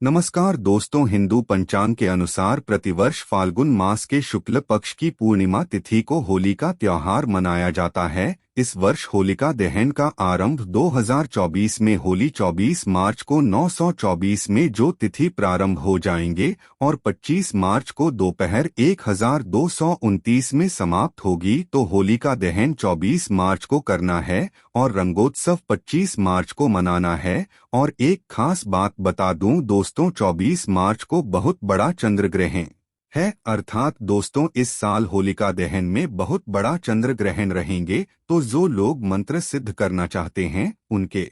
नमस्कार दोस्तों, हिंदू पंचांग के अनुसार प्रतिवर्ष फाल्गुन मास के शुक्ल पक्ष की पूर्णिमा तिथि को होली का त्योहार मनाया जाता है। इस वर्ष होलिका दहन का आरंभ 2024 में होली 24 मार्च को 924 में जो तिथि प्रारंभ हो जाएंगे और 25 मार्च को दोपहर 1229 में समाप्त होगी। तो होलिका दहन 24 मार्च को करना है और रंगोत्सव 25 मार्च को मनाना है। और एक खास बात बता दूं दोस्तों, 24 मार्च को बहुत बड़ा चंद्र ग्रहण है, अर्थात दोस्तों इस साल होलिका दहन में बहुत बड़ा चंद्र ग्रहण रहेंगे। तो जो लोग मंत्र सिद्ध करना चाहते हैं उनके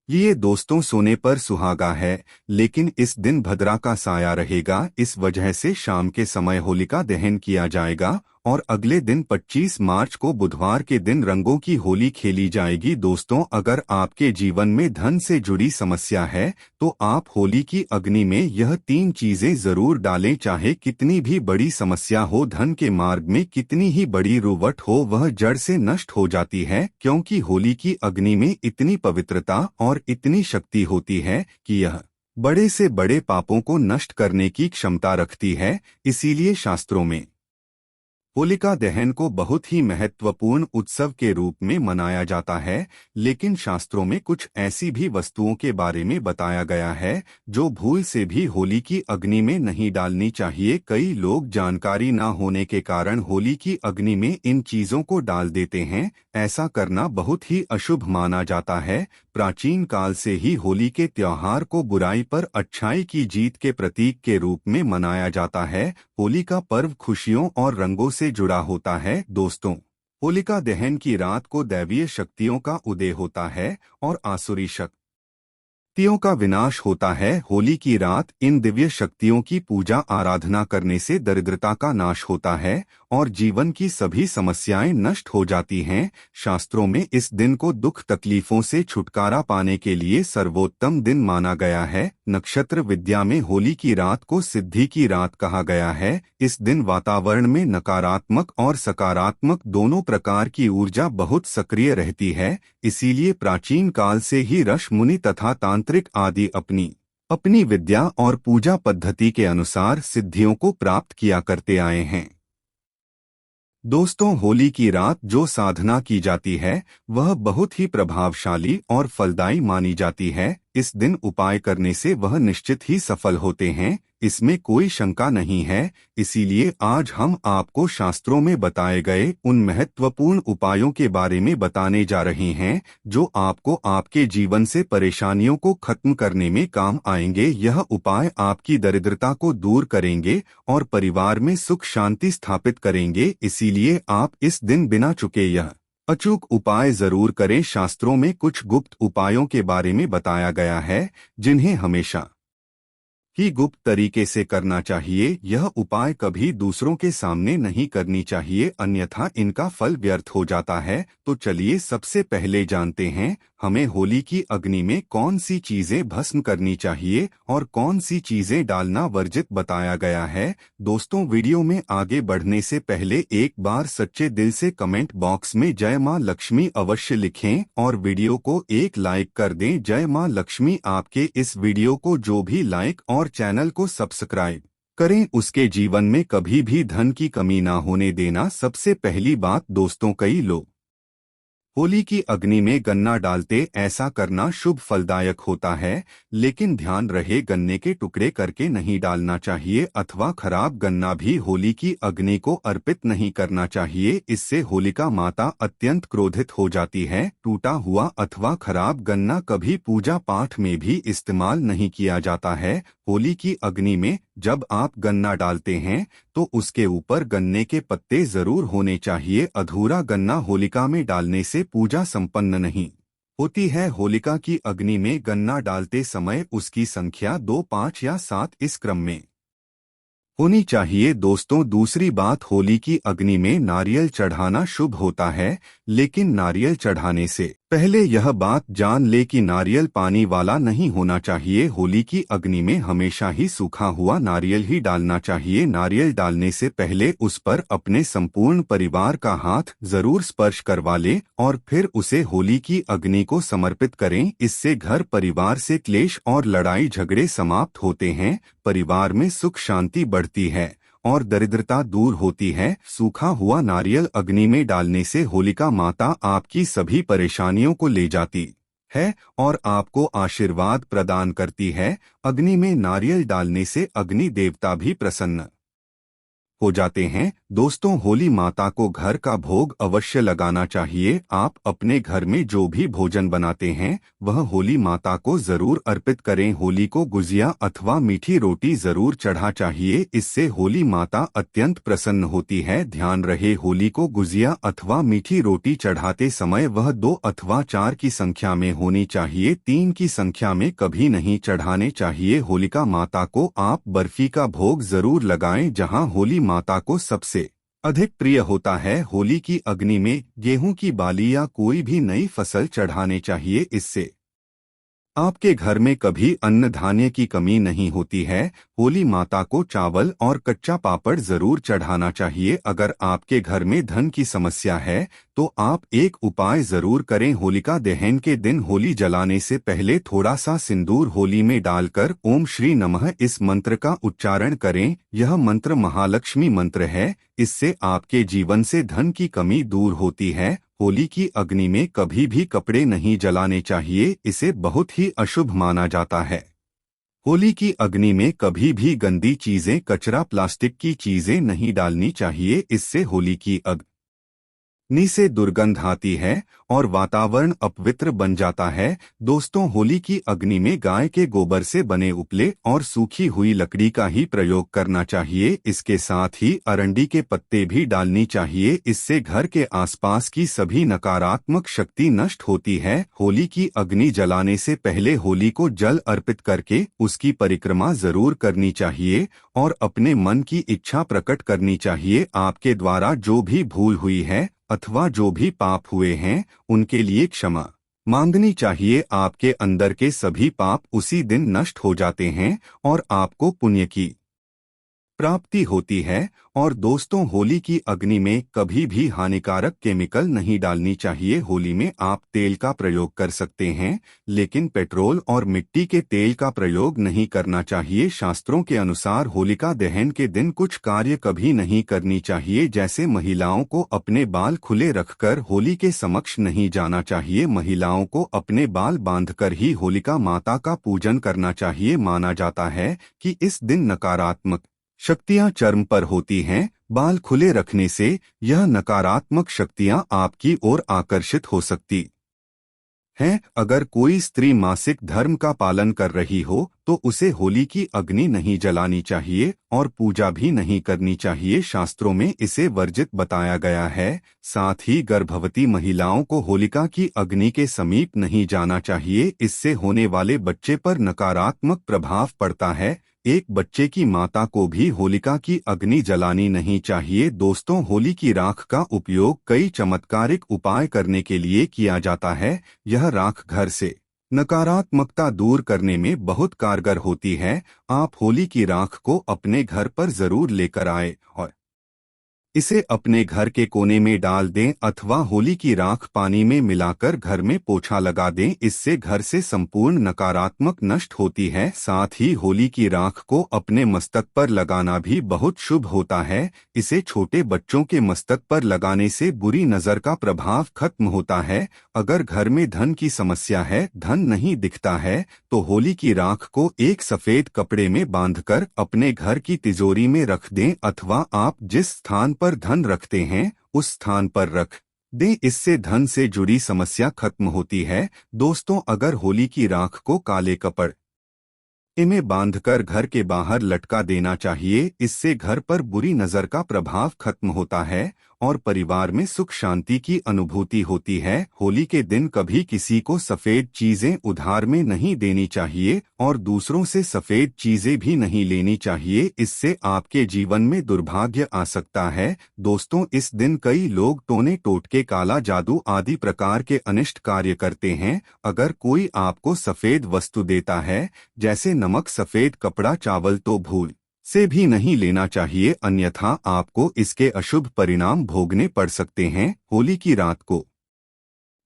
लिए दोस्तों सोने पर सुहागा है, लेकिन इस दिन भद्रा का साया रहेगा। इस वजह से शाम के समय होलिका दहन किया जाएगा और अगले दिन 25 मार्च को बुधवार के दिन रंगों की होली खेली जाएगी। दोस्तों, अगर आपके जीवन में धन से जुड़ी समस्या है तो आप होली की अग्नि में यह 3 चीजें जरूर डालें। चाहे कितनी भी बड़ी समस्या हो, धन के मार्ग में कितनी ही बड़ी रुकावट हो, वह जड़ से नष्ट हो जाती है, क्योंकि होली की अग्नि में इतनी पवित्रता और इतनी शक्ति होती है कि यह बड़े से बड़े पापों को नष्ट करने की क्षमता रखती है। इसीलिए शास्त्रों में होलिका दहन को बहुत ही महत्वपूर्ण उत्सव के रूप में मनाया जाता है। लेकिन शास्त्रों में कुछ ऐसी भी वस्तुओं के बारे में बताया गया है जो भूल से भी होली की अग्नि में नहीं डालनी चाहिए। कई लोग जानकारी न होने के कारण होली की अग्नि में इन चीजों को डाल देते हैं। ऐसा करना बहुत ही अशुभ माना जाता है। प्राचीन काल से ही होली के त्योहार को बुराई पर अच्छाई की जीत के प्रतीक के रूप में मनाया जाता है। होली का पर्व खुशियों और रंगों से जुड़ा होता है। दोस्तों, होलिका दहन की रात को दैवीय शक्तियों का उदय होता है और आसुरी शक्तियों का विनाश होता है। होली की रात इन दिव्य शक्तियों की पूजा आराधना करने से दरिद्रता का नाश होता है और जीवन की सभी समस्याएं नष्ट हो जाती हैं। शास्त्रों में इस दिन को दुख तकलीफों से छुटकारा पाने के लिए सर्वोत्तम दिन माना गया है। नक्षत्र विद्या में होली की रात को सिद्धि की रात कहा गया है। इस दिन वातावरण में नकारात्मक और सकारात्मक दोनों प्रकार की ऊर्जा बहुत सक्रिय रहती है। इसीलिए प्राचीन काल से ही ऋषि मुनि तथा तांत्रिक आदि अपनी विद्या और पूजा पद्धति के अनुसार सिद्धियों को प्राप्त किया करते आए हैं। दोस्तों, होली की रात जो साधना की जाती है वह बहुत ही प्रभावशाली और फलदायी मानी जाती है। इस दिन उपाय करने से वह निश्चित ही सफल होते हैं, इसमें कोई शंका नहीं है। इसीलिए आज हम आपको शास्त्रों में बताए गए उन महत्वपूर्ण उपायों के बारे में बताने जा रहे हैं जो आपको आपके जीवन से परेशानियों को खत्म करने में काम आएंगे। यह उपाय आपकी दरिद्रता को दूर करेंगे और परिवार में सुख शांति स्थापित करेंगे। इसीलिए आप इस दिन बिना चुके यह अचूक उपाय जरूर करें। शास्त्रों में कुछ गुप्त उपायों के बारे में बताया गया है जिन्हें हमेशा ही गुप्त तरीके से करना चाहिए। यह उपाय कभी दूसरों के सामने नहीं करनी चाहिए, अन्यथा इनका फल व्यर्थ हो जाता है। तो चलिए सबसे पहले जानते हैं हमें होली की अग्नि में कौन सी चीजें भस्म करनी चाहिए और कौन सी चीजें डालना वर्जित बताया गया है। दोस्तों, वीडियो में आगे बढ़ने से पहले एक बार सच्चे दिल से कमेंट बॉक्स में जय मां लक्ष्मी अवश्य लिखें और वीडियो को एक लाइक कर दें। जय मां लक्ष्मी आपके इस वीडियो को जो भी लाइक और चैनल को सब्सक्राइब करें उसके जीवन में कभी भी धन की कमी ना होने देना। सबसे पहली बात दोस्तों, कई लोग होली की अग्नि में गन्ना डालते, ऐसा करना शुभ फलदायक होता है, लेकिन ध्यान रहे गन्ने के टुकड़े करके नहीं डालना चाहिए अथवा खराब गन्ना भी होली की अग्नि को अर्पित नहीं करना चाहिए। इससे होलिका माता अत्यंत क्रोधित हो जाती है। टूटा हुआ अथवा खराब गन्ना कभी पूजा पाठ में भी इस्तेमाल नहीं किया जाता है। होली की अग्नि में जब आप गन्ना डालते हैं तो उसके ऊपर गन्ने के पत्ते जरूर होने चाहिए। अधूरा गन्ना होलिका में डालने से पूजा संपन्न नहीं होती है। होलिका की अग्नि में गन्ना डालते समय उसकी संख्या 2, 5 या 7 इस क्रम में होनी चाहिए। दोस्तों, दूसरी बात, होली की अग्नि में नारियल चढ़ाना शुभ होता है, लेकिन नारियल चढ़ाने से पहले यह बात जान ले कि नारियल पानी वाला नहीं होना चाहिए। होली की अग्नि में हमेशा ही सूखा हुआ नारियल ही डालना चाहिए। नारियल डालने से पहले उस पर अपने संपूर्ण परिवार का हाथ जरूर स्पर्श करवा ले और फिर उसे होली की अग्नि को समर्पित करें। इससे घर परिवार से क्लेश और लड़ाई झगड़े समाप्त होते हैं, परिवार में सुख शांति बढ़ती है और दरिद्रता दूर होती है। सूखा हुआ नारियल अग्नि में डालने से होलिका माता आपकी सभी परेशानियों को ले जाती है और आपको आशीर्वाद प्रदान करती है। अग्नि में नारियल डालने से अग्नि देवता भी प्रसन्न हो जाते हैं। दोस्तों, होली माता को घर का भोग अवश्य लगाना चाहिए। आप अपने घर में जो भी भोजन बनाते हैं वह होली माता को जरूर अर्पित करें। होली को गुजिया अथवा मीठी रोटी जरूर चढ़ा चाहिए, इससे होली माता अत्यंत प्रसन्न होती है। ध्यान रहे, होली को गुजिया अथवा मीठी रोटी चढ़ाते समय वह 2 अथवा 4 की संख्या में होनी चाहिए, 3 की संख्या में कभी नहीं चढ़ाने चाहिए। होलिका माता को आप बर्फी का भोग जरूर लगाएं, जहां होली माता को सबसे अधिक प्रिय होता है। होली की अग्नि में गेहूं की बाली या कोई भी नई फसल चढ़ाने चाहिए, इससे आपके घर में कभी अन्न धान्य की कमी नहीं होती है। होली माता को चावल और कच्चा पापड़ जरूर चढ़ाना चाहिए। अगर आपके घर में धन की समस्या है तो आप एक उपाय जरूर करें। होलिका दहन के दिन होली जलाने से पहले थोड़ा सा सिंदूर होली में डालकर ओम श्री नमः इस मंत्र का उच्चारण करें। यह मंत्र महालक्ष्मी मंत्र है, इससे आपके जीवन से धन की कमी दूर होती है। होली की अग्नि में कभी भी कपड़े नहीं जलाने चाहिए, इसे बहुत ही अशुभ माना जाता है। होली की अग्नि में कभी भी गंदी चीजें, कचरा, प्लास्टिक की चीजें नहीं डालनी चाहिए, इससे होली की अग्नि से दुर्गंध आती है और वातावरण अपवित्र बन जाता है। दोस्तों, होली की अग्नि में गाय के गोबर से बने उपले और सूखी हुई लकड़ी का ही प्रयोग करना चाहिए। इसके साथ ही अरंडी के पत्ते भी डालनी चाहिए, इससे घर के आसपास की सभी नकारात्मक शक्ति नष्ट होती है। होली की अग्नि जलाने से पहले होली को जल अर्पित करके उसकी परिक्रमा जरूर करनी चाहिए और अपने मन की इच्छा प्रकट करनी चाहिए। आपके द्वारा जो भी भूल हुई है अथवा जो भी पाप हुए हैं उनके लिए क्षमा मांगनी चाहिए। आपके अंदर के सभी पाप उसी दिन नष्ट हो जाते हैं और आपको पुण्य की प्राप्ति होती है। और दोस्तों, होली की अग्नि में कभी भी हानिकारक केमिकल नहीं डालनी चाहिए। होली में आप तेल का प्रयोग कर सकते हैं, लेकिन पेट्रोल और मिट्टी के तेल का प्रयोग नहीं करना चाहिए। शास्त्रों के अनुसार होलिका दहन के दिन कुछ कार्य कभी नहीं करनी चाहिए, जैसे महिलाओं को अपने बाल खुले रखकर होली के समक्ष नहीं जाना चाहिए। महिलाओं को अपने बाल बांधकर ही होलिका माता का पूजन करना चाहिए। माना जाता है कि इस दिन नकारात्मक शक्तियां चर्म पर होती हैं। बाल खुले रखने से यह नकारात्मक शक्तियां आपकी ओर आकर्षित हो सकती हैं। अगर कोई स्त्री मासिक धर्म का पालन कर रही हो तो उसे होली की अग्नि नहीं जलानी चाहिए और पूजा भी नहीं करनी चाहिए। शास्त्रों में इसे वर्जित बताया गया है। साथ ही गर्भवती महिलाओं को होलिका की अग्नि के समीप नहीं जाना चाहिए, इससे होने वाले बच्चे पर नकारात्मक प्रभाव पड़ता है। एक बच्चे की माता को भी होलिका की अग्नि जलानी नहीं चाहिए। दोस्तों, होली की राख का उपयोग कई चमत्कारिक उपाय करने के लिए किया जाता है। यह राख घर से नकारात्मकता दूर करने में बहुत कारगर होती है। आप होली की राख को अपने घर पर जरूर लेकर आए और इसे अपने घर के कोने में डाल दें अथवा होली की राख पानी में मिलाकर घर में पोछा लगा दें, इससे घर से संपूर्ण नकारात्मक नष्ट होती है। साथ ही होली की राख को अपने मस्तक पर लगाना भी बहुत शुभ होता है। इसे छोटे बच्चों के मस्तक पर लगाने से बुरी नजर का प्रभाव खत्म होता है। अगर घर में धन की समस्या है, धन नहीं दिखता है, तो होली की राख को एक सफेद कपड़े में बांधकर अपने घर की तिजोरी में रख दें अथवा आप जिस स्थान पर धन रखते हैं उस स्थान पर रख दें, इससे धन से जुड़ी समस्या खत्म होती है। दोस्तों, अगर होली की राख को काले कपड़े में बांधकर घर के बाहर लटका देना चाहिए, इससे घर पर बुरी नजर का प्रभाव खत्म होता है और परिवार में सुख शांति की अनुभूति होती है। होली के दिन कभी किसी को सफेद चीजें उधार में नहीं देनी चाहिए और दूसरों से सफेद चीजें भी नहीं लेनी चाहिए, इससे आपके जीवन में दुर्भाग्य आ सकता है। दोस्तों, इस दिन कई लोग टोने टोटके, काला जादू आदि प्रकार के अनिष्ट कार्य करते हैं। अगर कोई आपको सफेद वस्तु देता है जैसे नमक, सफेद कपड़ा, चावल, तो भूल से भी नहीं लेना चाहिए, अन्यथा आपको इसके अशुभ परिणाम भोगने पड़ सकते हैं। होली की रात को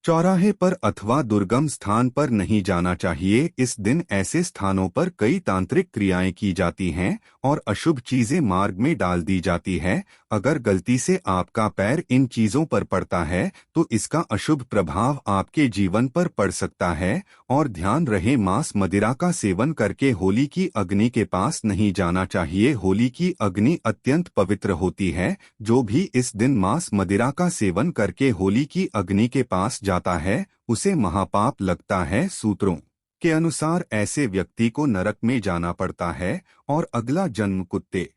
चौराहे पर अथवा दुर्गम स्थान पर नहीं जाना चाहिए। इस दिन ऐसे स्थानों पर कई तांत्रिक क्रियाएं की जाती हैं और अशुभ चीजें मार्ग में डाल दी जाती है। अगर गलती से आपका पैर इन चीजों पर पड़ता है तो इसका अशुभ प्रभाव आपके जीवन पर पड़ सकता है। और ध्यान रहे, मांस मदिरा का सेवन करके होली की अग्नि के पास नहीं जाना चाहिए। होली की अग्नि अत्यंत पवित्र होती है। जो भी इस दिन मांस मदिरा का सेवन करके होली की अग्नि के पास जाता है उसे महापाप लगता है। सूत्रों के अनुसार ऐसे व्यक्ति को नरक में जाना पड़ता है और अगला जन्म कुत्ते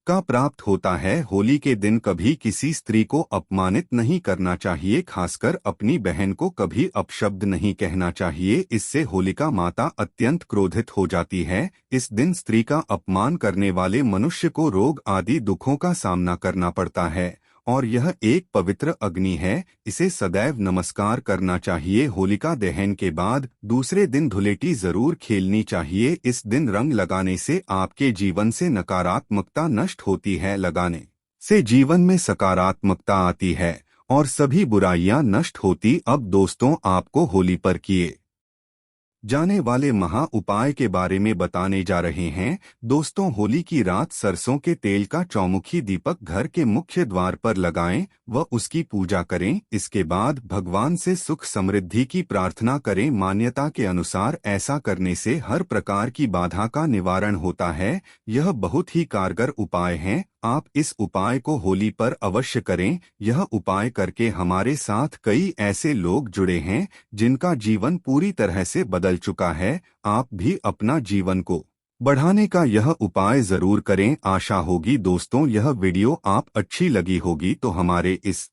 का प्राप्त होता है। होली के दिन कभी किसी स्त्री को अपमानित नहीं करना चाहिए, खासकर अपनी बहन को कभी अपशब्द नहीं कहना चाहिए, इससे होलिका माता अत्यंत क्रोधित हो जाती है। इस दिन स्त्री का अपमान करने वाले मनुष्य को रोग आदि दुखों का सामना करना पड़ता है और यह एक पवित्र अग्नि है, इसे सदैव नमस्कार करना चाहिए। होलिका दहन के बाद दूसरे दिन धुलेटी जरूर खेलनी चाहिए। इस दिन रंग लगाने से आपके जीवन से नकारात्मकता नष्ट होती है, लगाने से जीवन में सकारात्मकता आती है और सभी बुराइयां नष्ट होती। अब दोस्तों, आपको होली पर किए जाने वाले महा उपाय के बारे में बताने जा रहे हैं। दोस्तों, होली की रात सरसों के तेल का चौमुखी दीपक घर के मुख्य द्वार पर लगाएं व उसकी पूजा करें। इसके बाद भगवान से सुख समृद्धि की प्रार्थना करें। मान्यता के अनुसार ऐसा करने से हर प्रकार की बाधा का निवारण होता है। यह बहुत ही कारगर उपाय है। आप इस उपाय को होली पर अवश्य करें। यह उपाय करके हमारे साथ कई ऐसे लोग जुड़े हैं जिनका जीवन पूरी तरह से बदल चुका है। आप भी अपना जीवन को बढ़ाने का यह उपाय जरूर करें। आशा होगी दोस्तों यह वीडियो आप अच्छी लगी होगी तो हमारे इस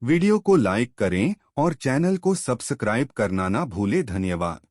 वीडियो को लाइक करें और चैनल को सब्सक्राइब करना ना भूलें। धन्यवाद।